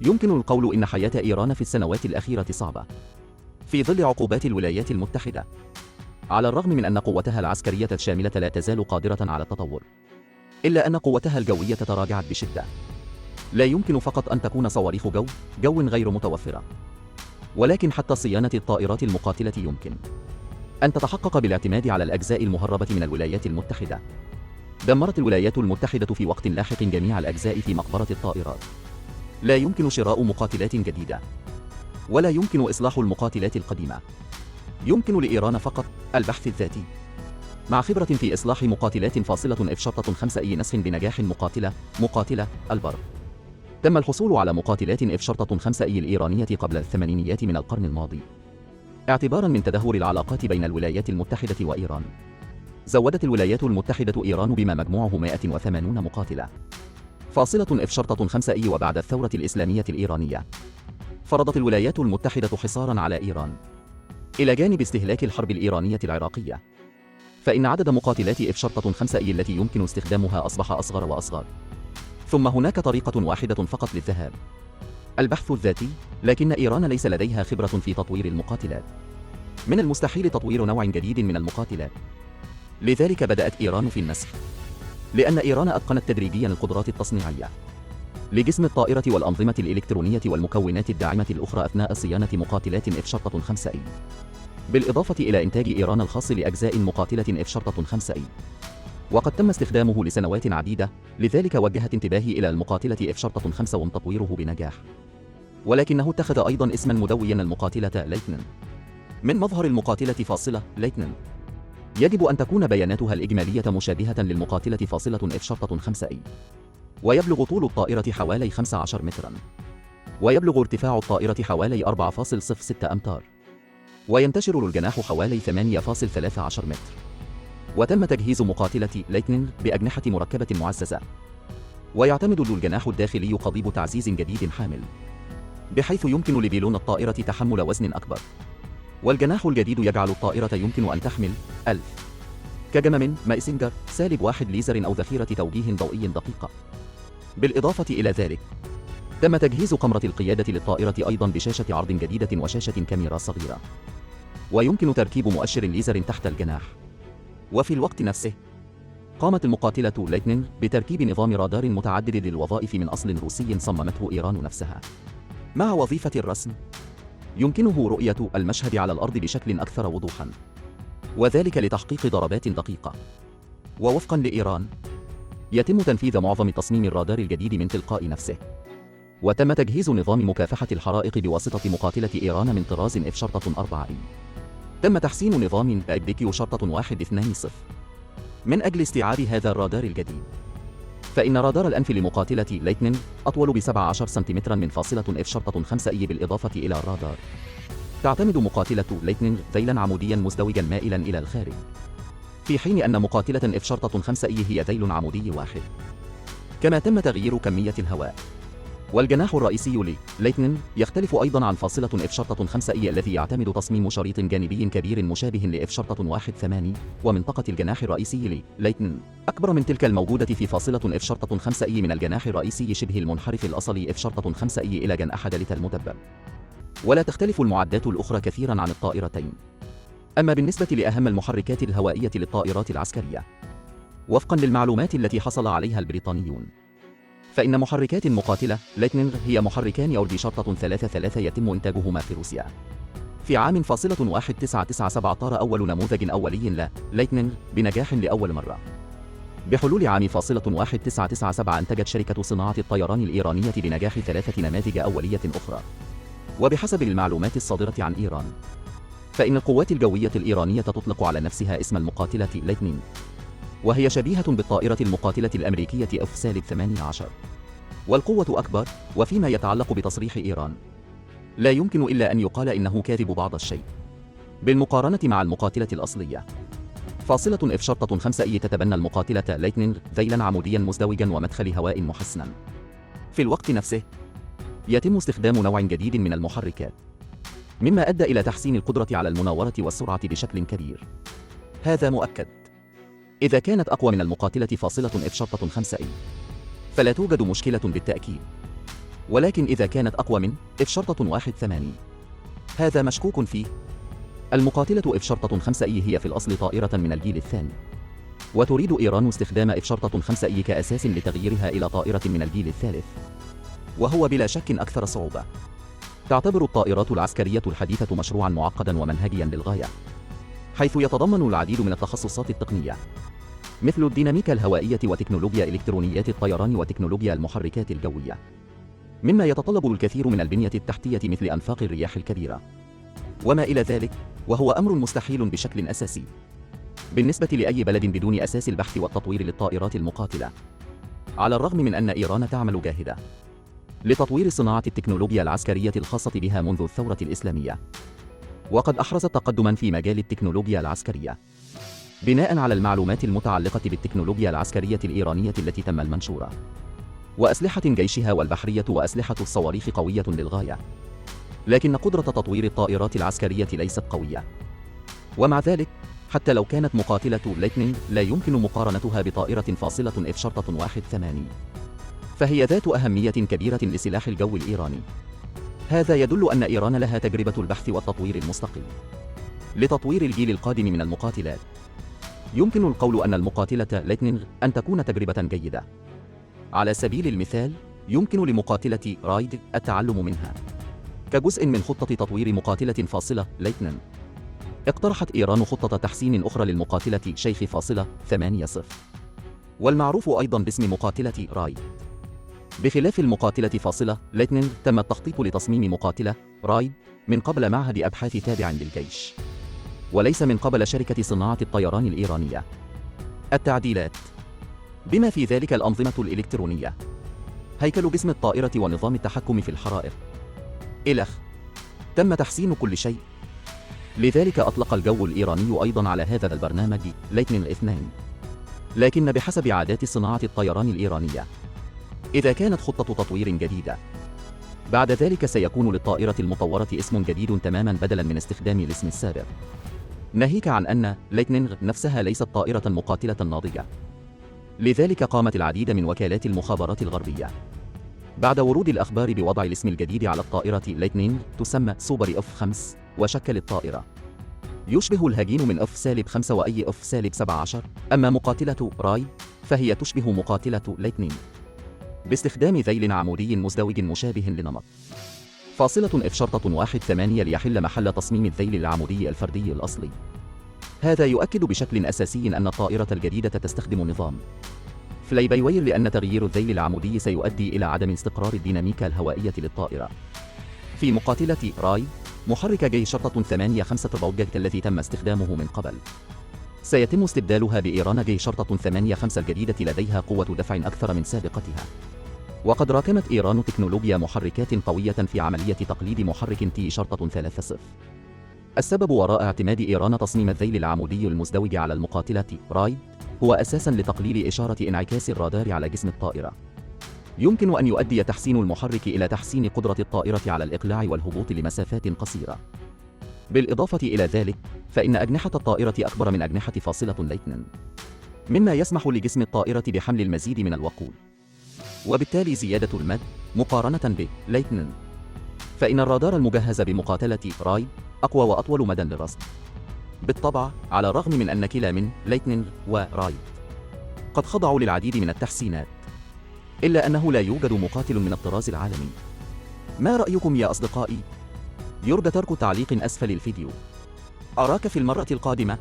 يمكن القول إن حياة إيران في السنوات الأخيرة صعبة في ظل عقوبات الولايات المتحدة، على الرغم من أن قوتها العسكرية الشاملة لا تزال قادرة على التطور، إلا أن قوتها الجوية تراجعت بشدة. لا يمكن فقط أن تكون صواريخ جو غير متوفرة، ولكن حتى صيانة الطائرات المقاتلة يمكن أن تتحقق بالاعتماد على الأجزاء المهربة من الولايات المتحدة. دمرت الولايات المتحدة في وقت لاحق جميع الأجزاء في مقبرة الطائرات. لا يمكن شراء مقاتلات جديدة، ولا يمكن إصلاح المقاتلات القديمة. يمكن لإيران فقط البحث الذاتي، مع خبرة في إصلاح مقاتلات فاصلة F-5 أي نسخ بنجاح. مقاتلة البر. تم الحصول على مقاتلات F-5 أي الإيرانية قبل الثمانينيات من القرن الماضي. اعتباراً من تدهور العلاقات بين الولايات المتحدة وإيران، زودت الولايات المتحدة إيران بما مجموعه 180 مقاتلة فاصلة F-5 أي. وبعد الثورة الإسلامية الإيرانية، فرضت الولايات المتحدة حصاراً على إيران إلى جانب استهلاك الحرب الإيرانية العراقية، فإن عدد مقاتلات F-5 أي التي يمكن استخدامها أصبح أصغر وأصغر. ثم هناك طريقة واحدة فقط للذهاب: البحث الذاتي. لكن إيران ليس لديها خبرة في تطوير المقاتلات. من المستحيل تطوير نوع جديد من المقاتلات، لذلك بدأت إيران في النسخ، لأن إيران أتقنت تدريجياً القدرات التصنيعية لجسم الطائرة والأنظمة الإلكترونية والمكونات الداعمة الأخرى أثناء صيانة مقاتلات F-5 أي، بالإضافة إلى إنتاج إيران الخاص لأجزاء مقاتلة F-5 أي، وقد تم استخدامه لسنوات عديدة. لذلك وجهت انتباهي إلى المقاتلة F-5 وتطويره بنجاح، ولكنه اتخذ أيضاً اسماً مدوياً: المقاتلة ليتنن. من مظهر المقاتلة فاصلة ليتنن، يجب أن تكون بياناتها الإجمالية مشابهة للمقاتلة فاصلة F-5 أي، ويبلغ طول الطائرة حوالي 15 متراً، ويبلغ ارتفاع الطائرة حوالي 4.06 أمتار، وينتشر الجناح حوالي 8.13 متر. وتم تجهيز مقاتلة ليتنن بأجنحة مركبة معززة، ويعتمد الجناح الداخلي قضيب تعزيز جديد حامل، بحيث يمكن لبيلون الطائرة تحمل وزن أكبر. والجناح الجديد يجعل الطائرة يمكن أن تحمل 1000 كجم مايسنجر -1 ليزر أو ذخيرة توجيه ضوئي دقيقة. بالإضافة إلى ذلك، تم تجهيز قمرة القيادة للطائرة أيضاً بشاشة عرض جديدة وشاشة كاميرا صغيرة، ويمكن تركيب مؤشر ليزر تحت الجناح. وفي الوقت نفسه، قامت المقاتلة ليتنن بتركيب نظام رادار متعدد للوظائف من أصل روسي صممته إيران نفسها. مع وظيفة الرسم، يمكنه رؤية المشهد على الأرض بشكل أكثر وضوحاً، وذلك لتحقيق ضربات دقيقة. ووفقاً لإيران، يتم تنفيذ معظم تصميم الرادار الجديد من تلقاء نفسه. وتم تجهيز نظام مكافحة الحرائق بواسطة مقاتلة إيران من طراز F-4 أي. تم تحسين نظام IBQ-120 من أجل استيعاب هذا الرادار الجديد. فإن رادار الأنف لمقاتلة ليتنن أطول ب17 سنتيمتراً من فاصلة F-5 أي. بالإضافة إلى الرادار، تعتمد مقاتلة ليتنن ذيلاً عمودياً مزدوجاً مائلاً إلى الخارج، في حين أن مقاتلة F-5 أي هي ذيل عمودي واحد. كما تم تغيير كمية الهواء. والجناح الرئيسي ليتنن يختلف أيضاً عن فاصلة F-5 أي الذي يعتمد تصميم شريط جانبي كبير مشابه لF-18، ومنطقة الجناح الرئيسي ليتنن أكبر من تلك الموجودة في فاصلة F-5 أي من الجناح الرئيسي شبه المنحرف الأصلي F-5 أي إلى جناح دلتا المدبب. ولا تختلف المعدات الأخرى كثيراً عن الطائرتين. أما بالنسبة لأهم المحركات الهوائية للطائرات العسكرية، وفقاً للمعلومات التي حصل عليها البريطانيون، فإن محركات المقاتلة ليتنن هي محركان أوردي-33 يتم إنتاجهما في روسيا. في عام 1997 طار أول نموذج أولي ليتنن بنجاح لأول مرة. بحلول عام 1997 أنتجت شركة صناعة الطيران الإيرانية بنجاح 3 نماذج أولية أخرى. وبحسب المعلومات الصادرة عن إيران، فإن القوات الجوية الإيرانية تطلق على نفسها اسم المقاتلة ليتنن، وهي شبيهة بالطائرة المقاتلة الأمريكية F-18. والقوة أكبر. وفيما يتعلق بتصريح إيران، لا يمكن إلا أن يقال إنه كاذب بعض الشيء بالمقارنة مع المقاتلة الأصلية. فاصلة F-5 أي تتبنى المقاتلة ليتنن ذيلاً عمودياً مزدوجاً ومدخل هواء محسناً. في الوقت نفسه، يتم استخدام نوع جديد من المحركات، مما أدى إلى تحسين القدرة على المناورة والسرعة بشكل كبير. هذا مؤكد. إذا كانت أقوى من المقاتلة فاصلة F-5 أي، فلا توجد مشكلة بالتأكيد. ولكن إذا كانت أقوى من F-18 هذا مشكوك فيه. المقاتلة F-5E هي في الأصل طائرة من الجيل الثاني، وتريد إيران استخدام F-5E كأساس لتغييرها إلى طائرة من الجيل الثالث، وهو بلا شك أكثر صعوبة. تعتبر الطائرات العسكرية الحديثة مشروعاً معقداً ومنهجياً للغاية، حيث يتضمن العديد من التخصصات التقنية مثل الديناميكا الهوائية وتكنولوجيا إلكترونيات الطيران وتكنولوجيا المحركات الجوية، مما يتطلب الكثير من البنية التحتية مثل أنفاق الرياح الكبيرة وما إلى ذلك، وهو أمر مستحيل بشكل أساسي بالنسبة لأي بلد بدون أساس البحث والتطوير للطائرات المقاتلة، على الرغم من أن إيران تعمل جاهدة لتطوير صناعة التكنولوجيا العسكرية الخاصة بها منذ الثورة الإسلامية، وقد أحرزت تقدماً في مجال التكنولوجيا العسكرية بناءً على المعلومات المتعلقة بالتكنولوجيا العسكرية الإيرانية التي تم المنشورة، وأسلحة جيشها والبحرية وأسلحة الصواريخ قوية للغاية، لكن قدرة تطوير الطائرات العسكرية ليست قوية. ومع ذلك، حتى لو كانت مقاتلة لايتنينغ لا يمكن مقارنتها بطائرة فاصلة F-18، فهي ذات أهمية كبيرة لسلاح الجو الإيراني. هذا يدل أن إيران لها تجربة البحث والتطوير المستقل لتطوير الجيل القادم من المقاتلات. يمكن القول أن المقاتلة لايتنينغ أن تكون تجربة جيدة. على سبيل المثال، يمكن لمقاتلة رايد التعلم منها كجزء من خطة تطوير مقاتلة فاصلة لايتنينغ. اقترحت إيران خطة تحسين أخرى للمقاتلة شيخ فاصلة 80، والمعروف أيضاً باسم مقاتلة رايد. بخلاف المقاتلة فاصلة لايتنينغ، تم التخطيط لتصميم مقاتلة رايد من قبل معهد أبحاث تابع للجيش، وليس من قبل شركة صناعة الطيران الإيرانية. التعديلات بما في ذلك الأنظمة الإلكترونية، هيكل جسم الطائرة ونظام التحكم في الحرائق، إلخ تم تحسين كل شيء. لذلك أطلق الجو الإيراني أيضاً على هذا البرنامج لايتنينغ 2، لكن بحسب عادات صناعة الطيران الإيرانية، إذا كانت خطة تطوير جديدة، بعد ذلك سيكون للطائرة المطورة اسم جديد تماماً بدلاً من استخدام الاسم السابق، ناهيك عن أن لايتنينغ نفسها ليست طائرة مقاتلة ناضجة. لذلك قامت العديد من وكالات المخابرات الغربية بعد ورود الأخبار بوضع الاسم الجديد على الطائرة لايتنينغ، تسمى سوبر F-5، وشكل الطائرة يشبه الهجين من F-5 وأي F-17. أما مقاتلة رايد فهي تشبه مقاتلة لايتنينغ باستخدام ذيل عمودي مزدوج مشابه لنمط فاصلة F-18 ليحل محل تصميم الذيل العمودي الفردي الأصلي. هذا يؤكد بشكل أساسي أن الطائرة الجديدة تستخدم نظام فلاي باي واير، لأن تغيير الذيل العمودي سيؤدي إلى عدم استقرار الديناميكا الهوائية للطائرة. في مقاتلة رايد، محرك J-85 الذي تم استخدامه من قبل سيتم استبدالها بإيران J-85 الجديدة لديها قوة دفع أكثر من سابقتها. وقد راكمت إيران تكنولوجيا محركات قوية في عملية تقليد محرك T-30. السبب وراء اعتماد إيران تصميم الذيل العمودي المزدوج على المقاتلة رايد هو أساساً لتقليل إشارة انعكاس الرادار على جسم الطائرة. يمكن أن يؤدي تحسين المحرك إلى تحسين قدرة الطائرة على الإقلاع والهبوط لمسافات قصيرة. بالإضافة إلى ذلك، فإن أجنحة الطائرة أكبر من أجنحة فاصلة لايتنينغ، مما يسمح لجسم الطائرة بحمل المزيد من الوقود، وبالتالي زيادة المد مقارنة بلايتنينغ. فإن الرادار المجهز بمقاتلة رايد أقوى وأطول مدى للرصد. بالطبع، على الرغم من أن كلا من لايتنينغ ورايد قد خضعوا للعديد من التحسينات، إلا أنه لا يوجد مقاتل من الطراز العالمي. ما رأيكم يا أصدقائي؟ يرجى ترك تعليق أسفل الفيديو. أراك في المرة القادمة.